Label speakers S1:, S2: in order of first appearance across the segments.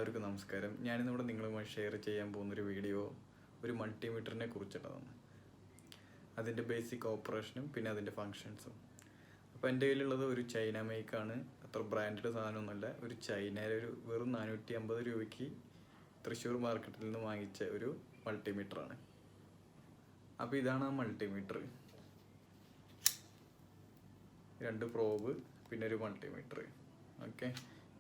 S1: എല്ലാവർക്കും നമസ്കാരം. ഞാനിന്നിവിടെ നിങ്ങളുമായി ഷെയർ ചെയ്യാൻ പോകുന്നൊരു വീഡിയോ ഒരു മൾട്ടിമീറ്ററിനെ കുറിച്ചുള്ളതാണ്. അതിൻ്റെ ബേസിക് ഓപ്പറേഷനും പിന്നെ അതിൻ്റെ ഫങ്ഷൻസും. അപ്പോൾ എൻ്റെ കയ്യിലുള്ളത് ഒരു ചൈന മേക്കാണ്. അത്ര ബ്രാൻഡഡ് സാധനമൊന്നുമല്ല. ഒരു ചൈനയിലെ വെറും 450 രൂപയ്ക്ക് തൃശ്ശൂർ മാർക്കറ്റിൽ നിന്ന് വാങ്ങിച്ച ഒരു മൾട്ടിമീറ്ററാണ്. അപ്പോൾ ഇതാണ് ആ മൾട്ടിമീറ്റർ. 2 പ്രോബ് പിന്നെ ഒരു മൾട്ടിമീറ്റർ. ഓക്കെ,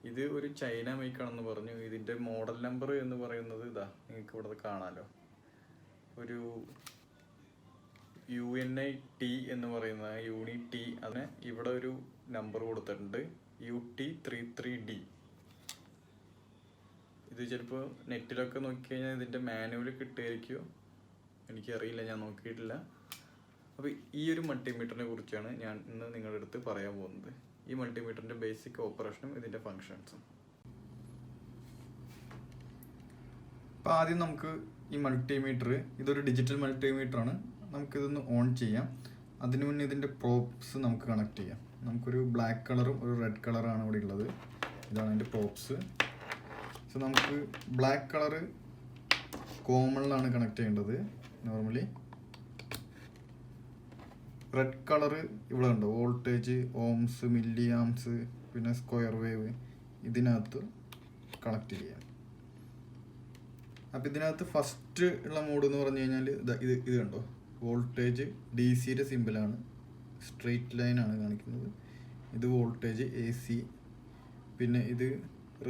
S1: ഇത് ഒരു ചൈന മേക്കാണെന്ന് പറഞ്ഞു. ഇതിൻ്റെ മോഡൽ നമ്പർ എന്ന് പറയുന്നത് ഇതാ, നിങ്ങൾക്ക് ഇവിടെ കാണാമല്ലോ. ഒരു UNI-T എന്ന് പറയുന്ന യൂണി-T, അതിന് ഇവിടെ ഒരു നമ്പർ കൊടുത്തിട്ടുണ്ട്, UT33D. ഇത് ചിലപ്പോൾ നെറ്റിലൊക്കെ നോക്കിക്കഴിഞ്ഞാൽ ഇതിൻ്റെ മാനുവൽ കിട്ടുമായിരിക്കുമോ, എനിക്കറിയില്ല, ഞാൻ നോക്കിയിട്ടില്ല. അപ്പോൾ ഈ ഒരു മൾട്ടിമീറ്ററിനെ കുറിച്ചാണ് ഞാൻ ഇന്ന് നിങ്ങളുടെ അടുത്ത് പറയാൻ പോകുന്നത്. ഈ മൾട്ടിമീറ്ററിൻ്റെ ബേസിക് ഓപ്പറേഷനും ഇതിൻ്റെ ഫങ്ഷൻസും. അപ്പോൾ ആദ്യം നമുക്ക് ഈ മൾട്ടിമീറ്റർ, ഇതൊരു ഡിജിറ്റൽ മൾട്ടിമീറ്ററാണ്. നമുക്കിതൊന്ന് ഓൺ ചെയ്യാം. അതിനു മുന്നേ ഇതിൻ്റെ പ്രോപ്സ് നമുക്ക് കണക്ട് ചെയ്യാം. നമുക്കൊരു ബ്ലാക്ക് കളറും ഒരു റെഡ് കളറാണ് ഇവിടെ ഉള്ളത്. ഇതാണ് അതിൻ്റെ പ്രോപ്സ്. സോ നമുക്ക് ബ്ലാക്ക് കളറ് കോമണിലാണ് കണക്ട് ചെയ്യേണ്ടത് നോർമലി. റെഡ് കളറ് ഇവിടെ ഉണ്ട്, വോൾട്ടേജ്, ഓംസ്, മില്ലി ആംസ്, പിന്നെ സ്ക്വയർ വേവ്, ഇതിനകത്ത് കണക്ട് ചെയ്യാം. അപ്പം ഇതിനകത്ത് ഫസ്റ്റ് ഉള്ള മോഡ് എന്ന് പറഞ്ഞു കഴിഞ്ഞാൽ ഇത് കണ്ടോ, വോൾട്ടേജ് DC-യുടെ സിമ്പിളാണ്, സ്ട്രെയിറ്റ് ലൈനാണ് കാണിക്കുന്നത്. ഇത് വോൾട്ടേജ് AC, പിന്നെ ഇത്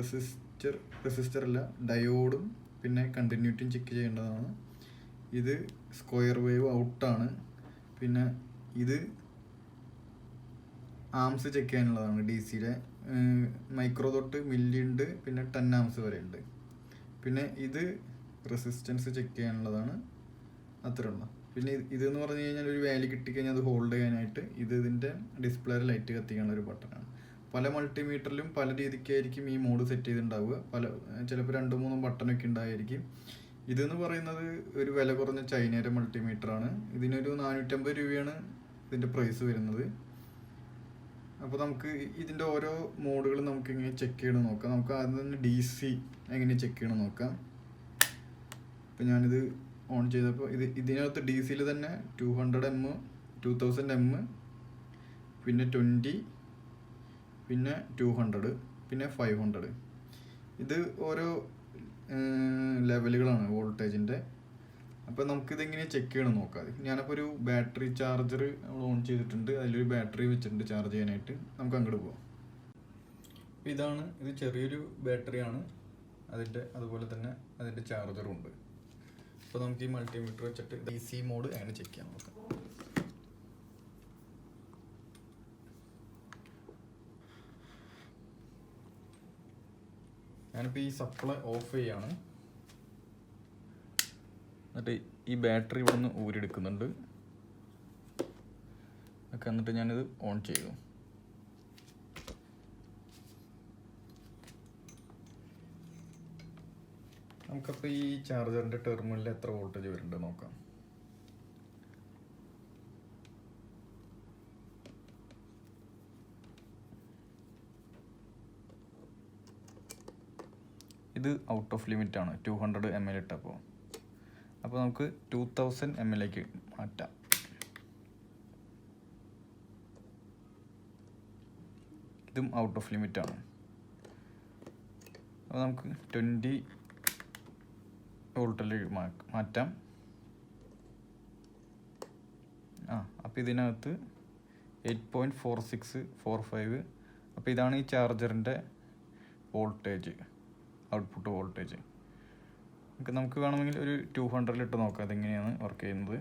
S1: റെസിസ്റ്റർ അല്ല, ഡയോഡും പിന്നെ കണ്ടിന്യൂറ്റിയും ചെക്ക് ചെയ്യേണ്ടതാണ്. ഇത് സ്ക്വയർ വേവ് ഔട്ടാണ്. പിന്നെ ഇത് ആംസ് ചെക്ക് ചെയ്യാനുള്ളതാണ്. DC-യുടെ മൈക്രോ തൊട്ട് മില്ലി ഉണ്ട്, പിന്നെ 10 ആംസ് വരെ ഉണ്ട്. പിന്നെ ഇത് റെസിസ്റ്റൻസ് ചെക്ക് ചെയ്യാനുള്ളതാണ്. അത്രയുള്ള. പിന്നെ ഇതെന്ന് പറഞ്ഞു കഴിഞ്ഞാൽ ഒരു വാല്യൂ കിട്ടിക്കഴിഞ്ഞാൽ അത് ഹോൾഡ് ചെയ്യാനായിട്ട് ഇതിൻ്റെ ഡിസ്പ്ലേയിൽ ലൈറ്റ് കത്തിക്കാനുള്ള ഒരു ബട്ടണാണ്. പല മൾട്ടിമീറ്ററിലും പല രീതിക്കായിരിക്കും ഈ മോഡ് സെറ്റ് ചെയ്തിട്ടുണ്ടാവുക. ചിലപ്പോൾ 2-3 ബട്ടണൊക്കെ ഉണ്ടായിരിക്കും. ഇതെന്ന് പറയുന്നത് ഒരു വില കുറഞ്ഞ ചൈനയുടെ മൾട്ടിമീറ്ററാണ്. ഇതിനൊരു 450 രൂപയാണ് ഇതിൻ്റെ പ്രൈസ് വരുന്നത്. അപ്പോൾ നമുക്ക് ഇതിൻ്റെ ഓരോ മോഡുകൾ നമുക്ക് ഇങ്ങനെ ചെക്ക് ചെയ്യണം നോക്കാം. നമുക്ക് ആദ്യം തന്നെ DC എങ്ങനെ ചെക്ക് ചെയ്യണം നോക്കാം. അപ്പോൾ ഞാനിത് ഓൺ ചെയ്തപ്പോൾ ഇതിനകത്ത് DC-യിൽ തന്നെ 200 mm, 2000 mm, പിന്നെ 20, പിന്നെ 200, പിന്നെ 500. ഇത് ഓരോ ലെവലുകളാണ് വോൾട്ടേജിൻ്റെ. അപ്പോൾ നമുക്കിതെങ്ങനെ ചെക്ക് ചെയ്യണം നോക്കാം. ഞാനപ്പോൾ ഒരു ബാറ്ററി ചാർജർ നമ്മൾ ഓൺ ചെയ്തിട്ടുണ്ട്. അതിലൊരു ബാറ്ററി വെച്ചിട്ടുണ്ട് ചാർജ് ചെയ്യാനായിട്ട്. നമുക്ക് അങ്ങോട്ട് പോകാം. അപ്പോൾ ഇത് ചെറിയൊരു ബാറ്ററിയാണ്. അതുപോലെ തന്നെ അതിൻ്റെ ചാർജറും ഉണ്ട്. അപ്പോൾ നമുക്ക് ഈ മൾട്ടിമീറ്റർ വെച്ചിട്ട് DC മോഡ് അങ്ങനെ ചെക്ക് ചെയ്യാൻ നോക്കാം. ഞാനിപ്പോൾ ഈ സപ്ലൈ ഓഫ് ചെയ്യാണ്. എന്നിട്ട് ഈ ബാറ്ററി ഇവിടെ നിന്ന് ഊരിയെടുക്കുന്നുണ്ട്. എന്നിട്ട് ഞാനിത് ഓൺ ചെയ്തു. നമുക്കപ്പോൾ ഈ ചാർജറിൻ്റെ ടെർമിനലിൽ എത്ര വോൾട്ടേജ് വരുന്നുണ്ട് നോക്കാം. ഇത് ഔട്ട് ഓഫ് ലിമിറ്റ് ആണ്, 200 ml ഇട്ടപ്പോൾ. അപ്പോൾ നമുക്ക് 2000 ml മാറ്റാം. ഇതും ഔട്ട് ഓഫ് ലിമിറ്റ് ആണ്. അപ്പോൾ നമുക്ക് 20 വോൾട്ടിൽ മാറ്റാം. അപ്പോൾ ഇതിനകത്ത് 8.4645. അപ്പോൾ ഇതാണ് ഈ ചാർജറിൻ്റെ വോൾട്ടേജ്, ഔട്ട്പുട്ട് വോൾട്ടേജ്. നമുക്ക് വേണമെങ്കിൽ ഒരു 200 ഇട്ട് നോക്കാം അതെങ്ങനെയാണ് വർക്ക് ചെയ്യുന്നത്.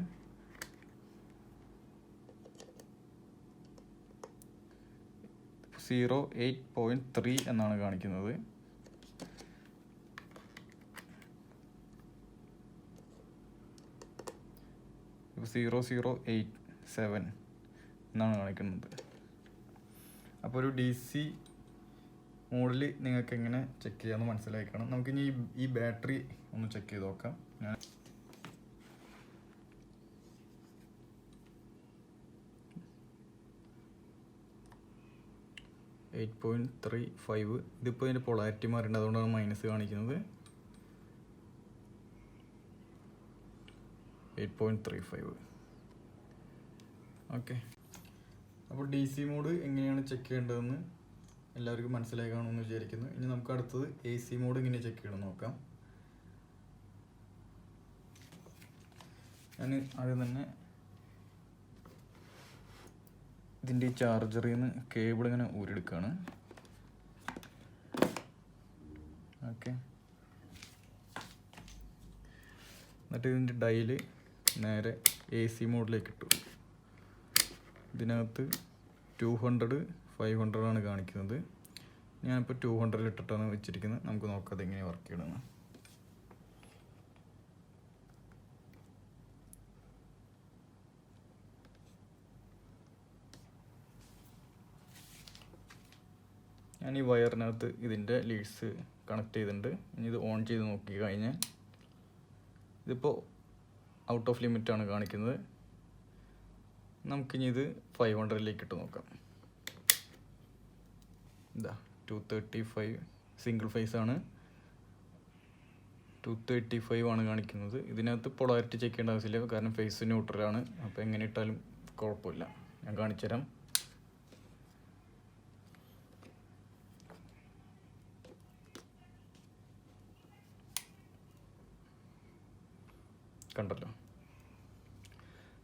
S1: സീറോ 8.3 എന്നാണ് കാണിക്കുന്നത്. ഇപ്പോൾ 0087 എന്നാണ് കാണിക്കുന്നത്. അപ്പോൾ ഒരു DC മോഡിൽ നിങ്ങൾക്ക് എങ്ങനെ ചെക്ക് ചെയ്യാമെന്ന് മനസ്സിലാക്കണം. നമുക്കിനി ഈ ബാറ്ററി ഒന്ന് ചെക്ക് ചെയ്ത് നോക്കാം. ഞാൻ 8.35. ഇതിപ്പോൾ ഇതിൻ്റെ പൊളാരിറ്റി മാറിയിട്ടുണ്ട്, അതുകൊണ്ടാണ് മൈനസ് കാണിക്കുന്നത്. 8.35. ഓക്കെ. അപ്പോൾ ഡി സി മോഡ് എങ്ങനെയാണ് ചെക്ക് ചെയ്യേണ്ടതെന്ന് എല്ലാവർക്കും മനസ്സിലായി കാണുമെന്ന് വിചാരിക്കുന്നു. ഇനി നമുക്ക് അടുത്തത് എ സി മോഡ് എങ്ങനെ ചെക്ക് ചെയ്യണം നോക്കാം. ഞാൻ ആദ്യം തന്നെ ഇതിൻ്റെ ഈ ചാർജറിൽ നിന്ന് കേബിൾ ഇങ്ങനെ ഊരെടുക്കുകയാണ്. ഓക്കെ. എന്നിട്ട് ഇതിൻ്റെ ഡയൽ നേരെ എ സി മോഡിലേക്ക് ഇട്ടു. ഇതിനകത്ത് 200, 500 ആണ് കാണിക്കുന്നത്. ഞാനിപ്പോൾ 200 ഇട്ടിട്ടാണ് വെച്ചിരിക്കുന്നത്. നമുക്ക് നോക്കാം അതെങ്ങനെ വർക്ക് ചെയ്യണമെന്ന്. ഞാൻ ഈ വയറിനകത്ത് ഇതിൻ്റെ ലീഡ്സ് കണക്ട് ചെയ്തിട്ടുണ്ട്. ഇനി ഇത് ഓൺ ചെയ്ത് നോക്കി കഴിഞ്ഞാൽ ഇതിപ്പോൾ ഔട്ട് ഓഫ് ലിമിറ്റാണ് കാണിക്കുന്നത്. നമുക്കിനി ഇത് 500ലേക്ക് ഇട്ട് നോക്കാം. ഇതാ 235 സിംഗിൾ ഫേസ് ആണ്, 235 ആണ് കാണിക്കുന്നത്. ഇതിനകത്ത് പൊളാരിറ്റി ചെക്ക് ചെയ്യേണ്ട ആവശ്യമില്ല, കാരണം ഫേസ് ന്യൂട്രലാണ്. അപ്പോൾ എങ്ങനെ ഇട്ടാലും കുഴപ്പമില്ല. ഞാൻ കാണിച്ചു തരാം. കണ്ടല്ലോ.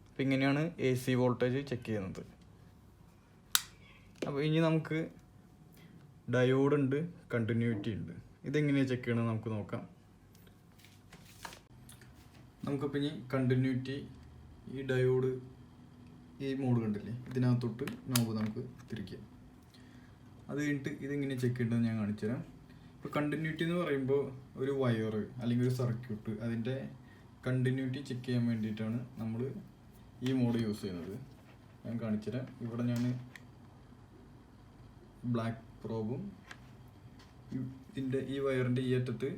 S1: അപ്പം ഇങ്ങനെയാണ് എ സി വോൾട്ടേജ് ചെക്ക് ചെയ്യുന്നത്. അപ്പോൾ ഇനി നമുക്ക് ഡയോഡ് ഉണ്ട്, കണ്ടിന്യൂറ്റി ഉണ്ട്. ഇതെങ്ങനെയാണ് ചെക്ക് ചെയ്യണമെന്ന് നമുക്ക് നോക്കാം. നമുക്കിപ്പോൾ ഇനി കണ്ടിന്യൂറ്റി, ഈ ഡയോഡ് ഈ മോഡ് കണ്ടില്ലേ, ഇതിനകത്തോട്ട് നോബ് നമുക്ക് തിരിക്കാം. അത് കഴിഞ്ഞിട്ട് ഇതെങ്ങനെ ചെക്ക് ചെയ്യേണ്ടതെന്ന് ഞാൻ കാണിച്ചു തരാം. ഇപ്പോൾ കണ്ടിന്യൂറ്റി എന്ന് പറയുമ്പോൾ ഒരു വയർ അല്ലെങ്കിൽ ഒരു സർക്യൂട്ട്, അതിൻ്റെ കണ്ടിന്യൂറ്റി ചെക്ക് ചെയ്യാൻ വേണ്ടിയിട്ടാണ് നമ്മൾ ഈ മോഡ് യൂസ് ചെയ്യുന്നത്. ഞാൻ കാണിച്ചു തരാം. ഇവിടെ ഞാൻ ബ്ലാക്ക് പ്രോബും ഇതിൻ്റെ ഈ വയറിൻ്റെ ഈ അറ്റത്ത്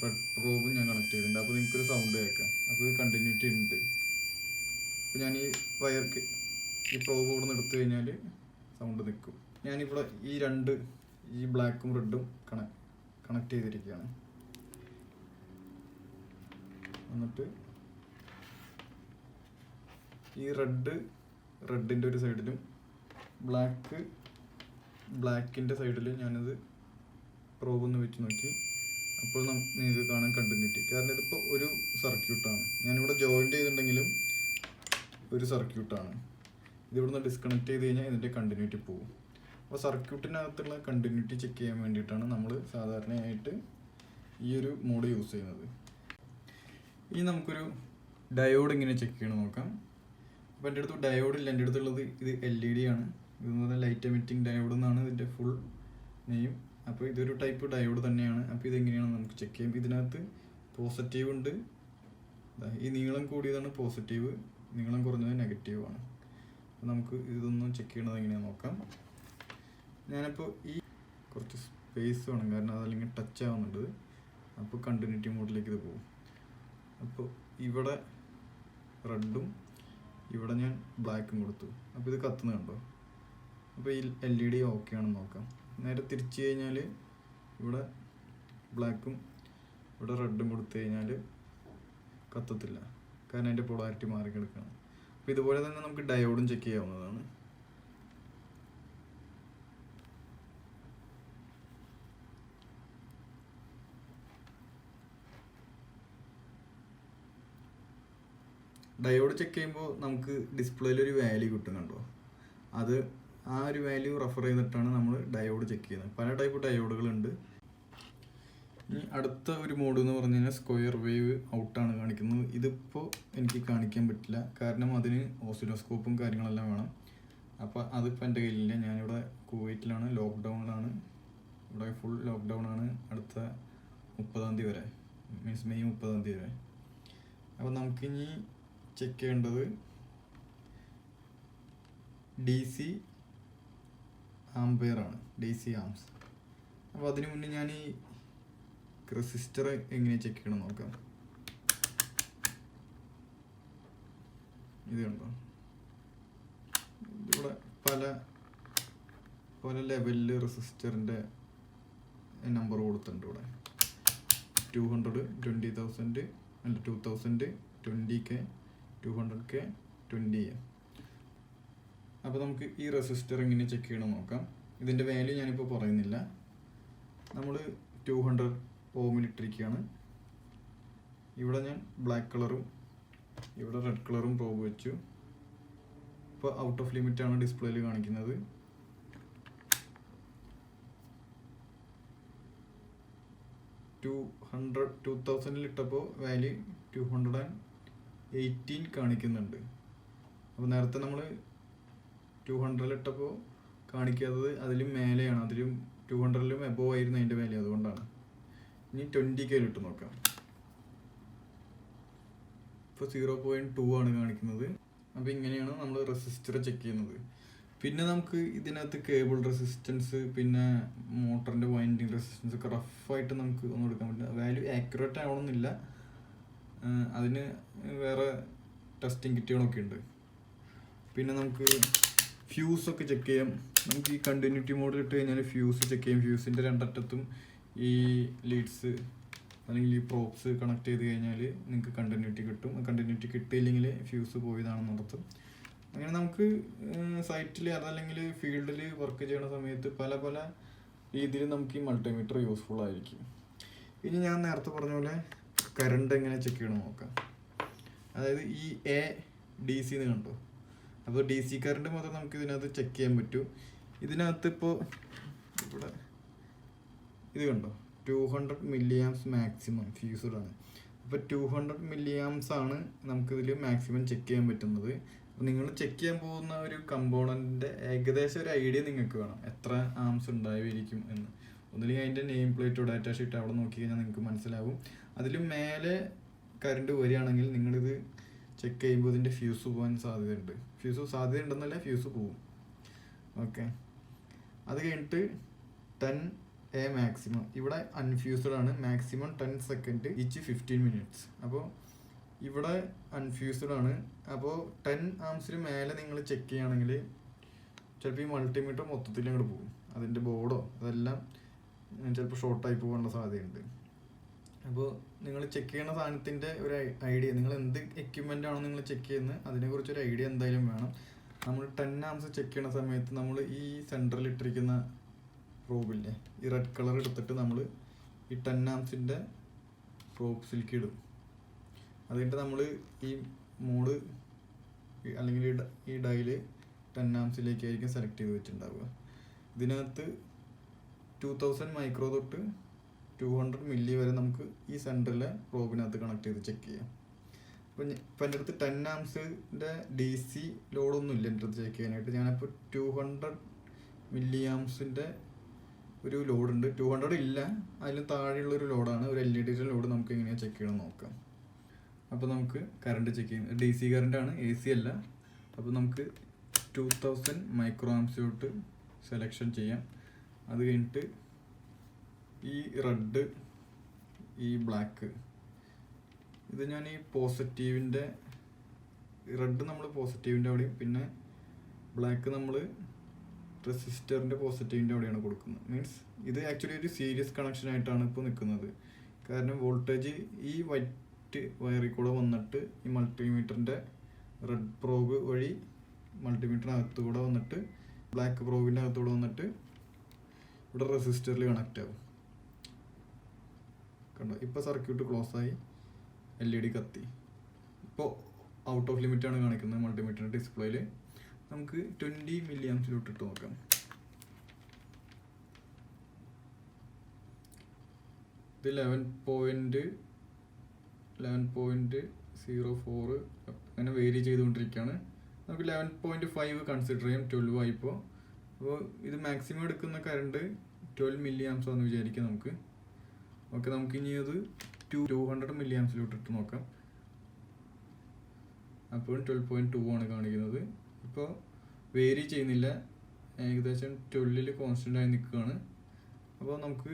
S1: റെഡ് പ്രോബും ഞാൻ കണക്ട് ചെയ്തിട്ടുണ്ട്. അപ്പോൾ നിങ്ങൾക്കൊരു സൗണ്ട് കേൾക്കാം. അപ്പോൾ ഇത് കണ്ടിന്യൂറ്റി ഉണ്ട്. അപ്പോൾ ഞാൻ ഈ വയർക്ക് ഈ പ്രോബ് ഇവിടെ നിന്ന് എടുത്തു കഴിഞ്ഞാൽ സൗണ്ട് നിൽക്കും. ഞാനിവിടെ ഈ ബ്ലാക്കും റെഡും കണക്ട് ചെയ്തിരിക്കുകയാണ്. എന്നിട്ട് ഈ റെഡിൻ്റെ ഒരു സൈഡിലും ബ്ലാക്കിൻ്റെ സൈഡിലും ഞാനിത് പ്രോബൊന്ന് വെച്ച് നോക്കി. അപ്പോൾ നിങ്ങൾക്ക് കാണാൻ കണ്ടിന്യൂറ്റി. കാരണം ഇതിപ്പോൾ ഒരു സർക്യൂട്ടാണ്. ഞാനിവിടെ ജോയിൻ്റ് ചെയ്തിട്ടുണ്ടെങ്കിലും ഒരു സർക്യൂട്ടാണ്. ഇതിവിടുന്ന് ഡിസ്കണക്ട് ചെയ്ത് കഴിഞ്ഞാൽ ഇതിൻ്റെ കണ്ടിന്യൂറ്റി പോകും. അപ്പോൾ സർക്യൂട്ടിനകത്തുള്ള കണ്ടിന്യൂറ്റി ചെക്ക് ചെയ്യാൻ വേണ്ടിയിട്ടാണ് നമ്മൾ സാധാരണയായിട്ട് ഈ ഒരു മോഡ് യൂസ് ചെയ്യുന്നത്. ഇനി നമുക്കൊരു ഡയോഡ് ഇങ്ങനെ ചെക്ക് ചെയ്യണം നോക്കാം. അപ്പോൾ എൻ്റെ അടുത്ത് ഡയോഡില്ല. എൻ്റെ അടുത്തുള്ളത് ഇത് LED ആണ്. ഇതെന്ന് പറഞ്ഞാൽ ലൈറ്റ് എമിറ്റിംഗ് ഡയോഡ് എന്നാണ് ഇതിൻ്റെ ഫുൾ നെയിം. അപ്പോൾ ഇതൊരു ടൈപ്പ് ഡയോഡ് തന്നെയാണ്. അപ്പോൾ ഇതെങ്ങനെയാണ് നമുക്ക് ചെക്ക് ചെയ്യാം. ഇതിനകത്ത് പോസിറ്റീവ് ഉണ്ട്. ഈ നീളം കൂടിയതാണ് പോസിറ്റീവ്, നീളം കുറഞ്ഞത് നെഗറ്റീവ് ആണ്. അപ്പോൾ നമുക്ക് ഇതൊന്നും ചെക്ക് ചെയ്യണത് എങ്ങനെയാണെന്ന് നോക്കാം. ഞാനിപ്പോൾ ഈ കുറച്ച് സ്പേസ് വേണം, കാരണം അതല്ലെങ്കിൽ ടച്ച് ആവുന്നുണ്ട്. അപ്പോൾ കണ്ടിന്യൂറ്റി മോഡിലേക്ക് ഇത് പോകും. അപ്പോൾ ഇവിടെ റെഡും ഇവിടെ ഞാൻ ബ്ലാക്കും കൊടുത്തു. അപ്പോൾ ഇത് കത്തുന്നത് കണ്ടോ. അപ്പോൾ ഈ LED ഓക്കെ ആണെന്ന് നോക്കാം. നേരെ തിരിച്ചു കഴിഞ്ഞാൽ ഇവിടെ ബ്ലാക്കും ഇവിടെ റെഡും കൊടുത്തു കഴിഞ്ഞാൽ കത്തത്തില്ല, കാരണം അതിൻ്റെ പൊളാരിറ്റി മാറി കിടക്കണം. അപ്പോൾ ഇതുപോലെ തന്നെ നമുക്ക് ഡയോഡും ചെക്ക് ചെയ്യാവുന്നതാണ്. ഡയോഡ് ചെക്ക് ചെയ്യുമ്പോൾ നമുക്ക് ഡിസ്പ്ലേയിൽ ഒരു വാല്യൂ കിട്ടുന്നുണ്ടോ. ആ ഒരു വാല്യൂ റെഫർ ചെയ്തിട്ടാണ് നമ്മൾ ഡയോഡ് ചെക്ക് ചെയ്യുന്നത്. പല ടൈപ്പ് ഡയോഡുകളുണ്ട്. ഇനി അടുത്ത ഒരു മോഡ് എന്ന് പറഞ്ഞു കഴിഞ്ഞാൽ സ്ക്വയർ വേവ് ഔട്ടാണ് കാണിക്കുന്നത്. ഇതിപ്പോൾ എനിക്ക് കാണിക്കാൻ പറ്റില്ല, കാരണം അതിന് ഓസിലോസ്കോപ്പും കാര്യങ്ങളെല്ലാം വേണം. അപ്പോൾ അതിപ്പോൾ എൻ്റെ കയ്യിലില്ല. ഞാനിവിടെ കുവൈറ്റിലാണ്, ലോക്ക്ഡൗണിലാണ്. ഇവിടെ ഫുൾ ലോക്ക്ഡൗൺ ആണ് അടുത്ത 30-ാം തീയതി വരെ, മീൻസ് മെയ് 30-ാം തീയതി വരെ. അപ്പോൾ നമുക്കിനി ചെക്ക് ചെയ്യേണ്ടത് DC ആംപെയറാണ്, DC ആംസ്. അപ്പോൾ അതിന് മുന്നേ ഞാൻ ഈ റെസിസ്റ്റർ എങ്ങനെ ചെക്ക് ചെയ്യണം നോക്കാം. ഇത് കണ്ടോ, ഇവിടെ പല പല ലെവലിൽ റെസിസ്റ്ററിൻ്റെ നമ്പർ കൊടുത്തിട്ടുണ്ട് ഇവിടെ. 200, 20,000 അല്ല 2000, 20K, 200K, 20A. അപ്പോൾ നമുക്ക് ഈ റെസിസ്റ്റർ എങ്ങനെ ചെക്ക് ചെയ്യണം നോക്കാം. ഇതിൻ്റെ വാല്യൂ ഞാനിപ്പോൾ പറയുന്നില്ല. നമ്മൾ 200 ഓമിൽ ഇട്ടിരിക്കുകയാണ്. ഇവിടെ ഞാൻ ബ്ലാക്ക് കളറും ഇവിടെ റെഡ് കളറും പ്രോബ് വെച്ചു. ഇപ്പോൾ ഔട്ട് ഓഫ് ലിമിറ്റാണ് ഡിസ്പ്ലേയിൽ കാണിക്കുന്നത്. 2000 ഇട്ടപ്പോൾ വാല്യൂ 218 കാണിക്കുന്നുണ്ട്. അപ്പോൾ നേരത്തെ നമ്മൾ 200 ഇട്ടപ്പോൾ കാണിക്കാത്തത് അതിലും മേലെയാണ്, അതിലും 200 എബോവ് ആയിരുന്നു അതിൻ്റെ വാല്യൂ, അതുകൊണ്ടാണ്. ഇനി 20K ഇട്ട് നോക്കാം. ഇപ്പോൾ 0.2 ആണ് കാണിക്കുന്നത്. അപ്പോൾ ഇങ്ങനെയാണ് നമ്മൾ റെസിസ്റ്റർ ചെക്ക് ചെയ്യുന്നത്. പിന്നെ നമുക്ക് ഇതിനകത്ത് കേബിൾ റെസിസ്റ്റൻസ്, പിന്നെ മോട്ടറിൻ്റെ വൈൻഡിങ് റെസിസ്റ്റൻസ് ഒക്കെ റഫായിട്ട് നമുക്ക് ഒന്നും എടുക്കാൻ പറ്റില്ല. വാല്യൂ ആക്യുറേറ്റ് ആവണമെന്നില്ല, അതിന് വേറെ ടെസ്റ്റിംഗ് കിറ്റുകളൊക്കെ ഉണ്ട്. പിന്നെ നമുക്ക് ഫ്യൂസൊക്കെ ചെക്ക് ചെയ്യാം. നമുക്ക് ഈ കണ്ടിന്യൂറ്റി മോഡിൽ ഇട്ട് കഴിഞ്ഞാൽ ഫ്യൂസ് ചെക്ക് ചെയ്യാം. ഫ്യൂസിൻ്റെ രണ്ടറ്റത്തും ഈ ലീഡ്സ് അല്ലെങ്കിൽ ഈ പ്രോപ്സ് കണക്ട് ചെയ്ത് കഴിഞ്ഞാൽ നിങ്ങൾക്ക് കണ്ടിന്യൂറ്റി കിട്ടും. കണ്ടിന്യൂറ്റി കിട്ടിയില്ലെങ്കിൽ ഫ്യൂസ് പോയതാണെന്ന് അർത്ഥം. അങ്ങനെ നമുക്ക് സൈറ്റിൽ അതല്ലെങ്കിൽ ഫീൽഡിൽ വർക്ക് ചെയ്യുന്ന സമയത്ത് പല പല രീതിയിൽ നമുക്ക് ഈ മൾട്ടിമീറ്റർ യൂസ്ഫുൾ ആയിരിക്കും. ഇനി ഞാൻ നേരത്തെ പറഞ്ഞ പോലെ കറണ്ട് എങ്ങനെ ചെക്ക് ചെയ്യണം നോക്കാം. അതായത് ഈ DC എന്ന് കണ്ടോ, അപ്പോൾ DC കറണ്ട് മാത്രം നമുക്ക് ഇതിനകത്ത് ചെക്ക് ചെയ്യാൻ പറ്റും. ഇതിനകത്ത് ഇപ്പോൾ ഇവിടെ ഇത് കണ്ടോ, 200 milliamps മാക്സിമം ഫ്യൂസ്ഡ് ആണ്. അപ്പോൾ 200 milliamps ആണ് നമുക്കിതിൽ മാക്സിമം ചെക്ക് ചെയ്യാൻ പറ്റുന്നത്. അപ്പോൾ നിങ്ങൾ ചെക്ക് ചെയ്യാൻ പോകുന്ന ഒരു കമ്പോണൻറ്റിൻ്റെ ഏകദേശം ഒരു ഐഡിയ നിങ്ങൾക്ക് വേണം, എത്ര ആംസ് ഉണ്ടായിരിക്കും എന്ന്. ഒന്നില്ലെങ്കിൽ അതിൻ്റെ നെയിം പ്ലേറ്റോ ഡാറ്റ ഷീറ്റ് അവിടെ നോക്കി കഴിഞ്ഞാൽ നിങ്ങൾക്ക് മനസ്സിലാവും. അതിൽ മേലെ കറണ്ട് വരികയാണെങ്കിൽ നിങ്ങളിത് ചെക്ക് ചെയ്യുമ്പോൾ ഇതിൻ്റെ ഫ്യൂസ് പോകാൻ സാധ്യതയുണ്ട്. സാധ്യത ഉണ്ടെന്നല്ല, ഫ്യൂസ് പോവും. ഓക്കെ, അത് കഴിഞ്ഞിട്ട് 10A മാക്സിമം. ഇവിടെ അൺഫ്യൂസ്ഡ് ആണ്. Maximum 10 second each 15 minutes. അപ്പോൾ ഇവിടെ അൺഫ്യൂസ്ഡ് ആണ്. അപ്പോൾ 10 ആംസിന് മേലെ നിങ്ങൾ ചെക്ക് ചെയ്യുകയാണെങ്കിൽ ചിലപ്പോൾ ഈ മൾട്ടിമീറ്റർ മൊത്തത്തിൽ അങ്ങോട്ട് പോകും. അതിൻ്റെ ബോർഡോ അതെല്ലാം ചിലപ്പോൾ ഷോർട്ടായി പോകാനുള്ള സാധ്യതയുണ്ട്. അപ്പോൾ നിങ്ങൾ ചെക്ക് ചെയ്യുന്ന സാധനത്തിൻ്റെ ഒരു ഐഡിയ, നിങ്ങൾ എന്ത് എക്യുപ്മെൻ്റ് ആണോ നിങ്ങൾ ചെക്ക് ചെയ്യുന്നത് അതിനെക്കുറിച്ചൊരു ഐഡിയ എന്തായാലും വേണം. നമ്മൾ 10 ആംസ് ചെക്ക് ചെയ്യുന്ന സമയത്ത് നമ്മൾ ഈ സെൻറ്ററിൽ ഇട്ടിരിക്കുന്ന പ്രോബില്ലേ, ഈ റെഡ് കളർ എടുത്തിട്ട് നമ്മൾ ഈ 10 ആംസിൻ്റെ പ്രോബ്സിലേക്ക് ഇടും. അത് കഴിഞ്ഞിട്ട് നമ്മൾ ഈ മോഡ് അല്ലെങ്കിൽ ഈ ഡയല് 10 ആംസിലേക്കായിരിക്കും സെലക്ട് ചെയ്ത് വെച്ചിട്ടുണ്ടാവുക. ഇതിനകത്ത് 2000 മൈക്രോ തൊട്ട് 200 മില്ലി വരെ നമുക്ക് ഈ സെൻറ്ററിലെ പ്രോബിനകത്ത് കണക്ട് ചെയ്ത് ചെക്ക് ചെയ്യാം. അപ്പോൾ ഇപ്പം എൻ്റെ അടുത്ത് 10 ആംസിൻ്റെ DC ലോഡൊന്നും ഇല്ല എൻ്റെ അടുത്ത് ചെക്ക് ചെയ്യാനായിട്ട്. ഞാനിപ്പോൾ 200 മില്ലി ആംസിൻ്റെ ഒരു ലോഡുണ്ട്. 200 ഇല്ല, അതിലും താഴെയുള്ളൊരു ലോഡാണ്, ഒരു LED ലോഡ്. നമുക്ക് എങ്ങനെയാണ് ചെക്ക് ചെയ്യണം നോക്കാം. അപ്പോൾ നമുക്ക് കറണ്ട് ചെക്ക് ചെയ്യും. DC കറണ്ടാണ്, AC അല്ല. അപ്പോൾ നമുക്ക് 2000 മൈക്രോ ആംസ് തൊട്ട് സെലക്ഷൻ ചെയ്യാം. അത് കഴിഞ്ഞിട്ട് ഈ റെഡ്, ഈ ബ്ലാക്ക്, ഇത് ഞാൻ ഈ പോസിറ്റീവിൻ്റെ റെഡ് നമ്മൾ പോസിറ്റീവിൻ്റെ അവിടെയും പിന്നെ ബ്ലാക്ക് നമ്മൾ റെസിസ്റ്ററിൻ്റെ പോസിറ്റീവിൻ്റെ അവിടെയാണ് കൊടുക്കുന്നത്. മീൻസ് ഇത് ആക്ച്വലി ഒരു സീരീസ് കണക്ഷൻ ആയിട്ടാണ് ഇപ്പോൾ നിൽക്കുന്നത്. കാരണം വോൾട്ടേജ് ഈ വൈറ്റ് വയറിൽ കൂടെ വന്നിട്ട് ഈ മൾട്ടിമീറ്ററിൻ്റെ റെഡ് പ്രോബ് വഴി മൾട്ടിമീറ്ററിനകത്ത് കൂടെ വന്നിട്ട് ബ്ലാക്ക് പ്രോബിൻ്റെ അകത്തൂടെ വന്നിട്ട് ഇവിടെ റെസിസ്റ്ററിൽ കണക്റ്റ് ആവും. കണ്ടോ, ഇപ്പോൾ സർക്യൂട്ട് ക്ലോസ് ആയി, LED കത്തി. ഇപ്പോൾ ഔട്ട് ഓഫ് ലിമിറ്റാണ് കാണിക്കുന്നത് മൾട്ടിമീറ്ററിൻ്റെ ഡിസ്പ്ലേയിൽ. നമുക്ക് 20 മില്ലി ആംസിലോട്ട് ഇട്ട് നോക്കാം. ഇത് 11.04 അങ്ങനെ വേരി ചെയ്തുകൊണ്ടിരിക്കുകയാണ്. നമുക്ക് 11.5 കൺസിഡർ ചെയ്യാം. 12 ആയിപ്പോൾ. അപ്പോൾ ഇത് മാക്സിമം എടുക്കുന്ന കറണ്ട് 12 മില്ലി ആംസ് ആണെന്ന് വിചാരിക്കാം നമുക്ക്. ഓക്കെ, നമുക്കിനി അത് 200 മില്ലി ആംസിലോട്ട് ഇട്ട് നോക്കാം. അപ്പോൾ 12.2 ആണ് കാണിക്കുന്നത്. ഇപ്പോൾ വേരി ചെയ്യുന്നില്ല, ഏകദേശം 12 കോൺസ്റ്റൻ്റ് ആയി നിൽക്കുകയാണ്. അപ്പോൾ നമുക്ക്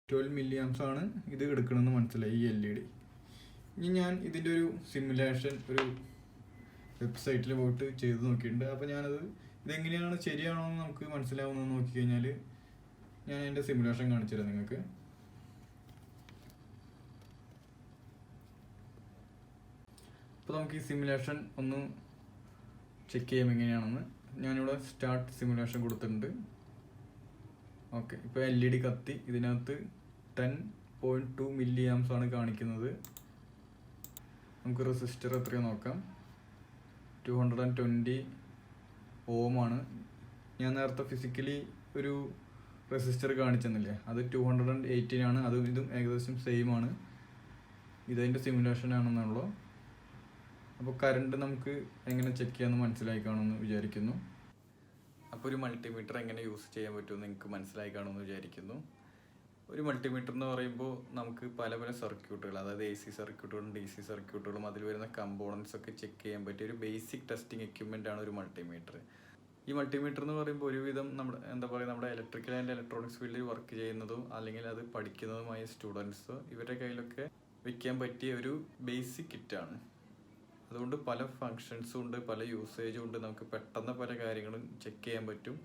S1: 12 മില്ലി ആംസ് ആണ് ഇത് എടുക്കണമെന്ന് മനസ്സിലായി ഈ LED. ഇനി ഞാൻ ഇതിൻ്റെ ഒരു സിമുലേഷൻ ഒരു വെബ്സൈറ്റിൽ പോയിട്ട് ചെയ്ത് നോക്കിയിട്ടുണ്ട്. അപ്പോൾ ഞാനത് ഇതെങ്ങനെയാണ് ശരിയാണോ എന്ന് നമുക്ക് മനസ്സിലാവുന്നത് നോക്കിക്കഴിഞ്ഞാൽ ഞാൻ എൻ്റെ സിമുലേഷൻ കാണിച്ചു തരാം നിങ്ങൾക്ക്. അപ്പോൾ നമുക്ക് ഈ സിമുലേഷൻ ഒന്ന് ചെക്ക് ചെയ്യാം എങ്ങനെയാണെന്ന്. ഞാനിവിടെ സ്റ്റാർട്ട് സിമുലേഷൻ കൊടുത്തിട്ടുണ്ട്. ഓക്കെ, ഇപ്പോൾ LED കത്തി. ഇതിനകത്ത് 10.2 മില്ലി ആംസ് ആണ് കാണിക്കുന്നത്. നമുക്ക് റെസിസ്റ്റർ എത്രയാണ് നോക്കാം. 220 ഓം ആണ്. ഞാൻ നേരത്തെ ഫിസിക്കലി ഒരു റെസിസ്റ്റർ കാണിച്ചെന്നില്ലേ, അത് 218 ആണ്. അതും ഇതും ഏകദേശം സെയിം ആണ്. ഇതതിൻ്റെ സിമുലേഷൻ ആണെന്നുള്ളൂ. അപ്പോൾ കറണ്ട് നമുക്ക് എങ്ങനെ ചെക്ക് ചെയ്യാമെന്ന് മനസ്സിലായി കാണുമെന്ന് വിചാരിക്കുന്നു. അപ്പോൾ ഒരു മൾട്ടിമീറ്റർ എങ്ങനെ യൂസ് ചെയ്യാൻ പറ്റുമെന്ന് നിങ്ങൾക്ക് മനസ്സിലായി കാണുമെന്ന് വിചാരിക്കുന്നു. ഒരു മൾട്ടിമീറ്റർ എന്ന് പറയുമ്പോൾ നമുക്ക് പല പല സർക്യൂട്ടുകൾ, അതായത് AC സർക്യൂട്ടുകളും DC സർക്യൂട്ടുകളും അതിൽ വരുന്ന കമ്പോണൻസ് ഒക്കെ ചെക്ക് ചെയ്യാൻ പറ്റിയ ഒരു ബേസിക് ടെസ്റ്റിംഗ് എക്യുപ്മെൻ്റ് ആണ് ഒരു മൾട്ടിമീറ്റർ. ഈ മൾട്ടിമീറ്റർ എന്ന് പറയുമ്പോൾ ഒരുവിധം നമ്മുടെ ഇലക്ട്രിക്കൽ ആൻഡ് ഇലക്ട്രോണിക്സ് ഫീൽഡിൽ വർക്ക് ചെയ്യുന്നതും അല്ലെങ്കിൽ അത് പഠിക്കുന്നതുമായ സ്റ്റുഡൻസ് ഇവരുടെ കയ്യിലൊക്കെ വയ്ക്കാൻ പറ്റിയ ഒരു ബേസിക് കിറ്റാണ്. അതുകൊണ്ട് പല ഫങ്ഷൻസും ഉണ്ട്, പല യൂസേജും ഉണ്ട്. നമുക്ക് പെട്ടെന്ന് പല കാര്യങ്ങളും ചെക്ക് ചെയ്യാൻ പറ്റും.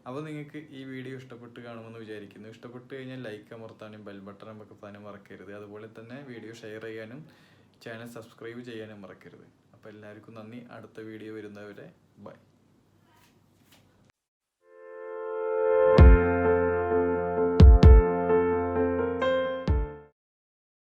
S1: അപ്പോൾ നിങ്ങൾക്ക് ഈ വീഡിയോ ഇഷ്ടപ്പെട്ട് കാണുമെന്ന് വിചാരിക്കുന്നു. ഇഷ്ടപ്പെട്ട് കഴിഞ്ഞാൽ ലൈക്ക് അമർത്താനും ബെൽ ബട്ടൺ അമർത്താനും മറക്കരുത്. അതുപോലെ തന്നെ വീഡിയോ ഷെയർ ചെയ്യാനും ചാനൽ സബ്സ്ക്രൈബ് ചെയ്യാനും മറക്കരുത്. അപ്പോൾ എല്ലാവർക്കും നന്ദി. അടുത്ത വീഡിയോ വരുന്നവരെ ബൈ.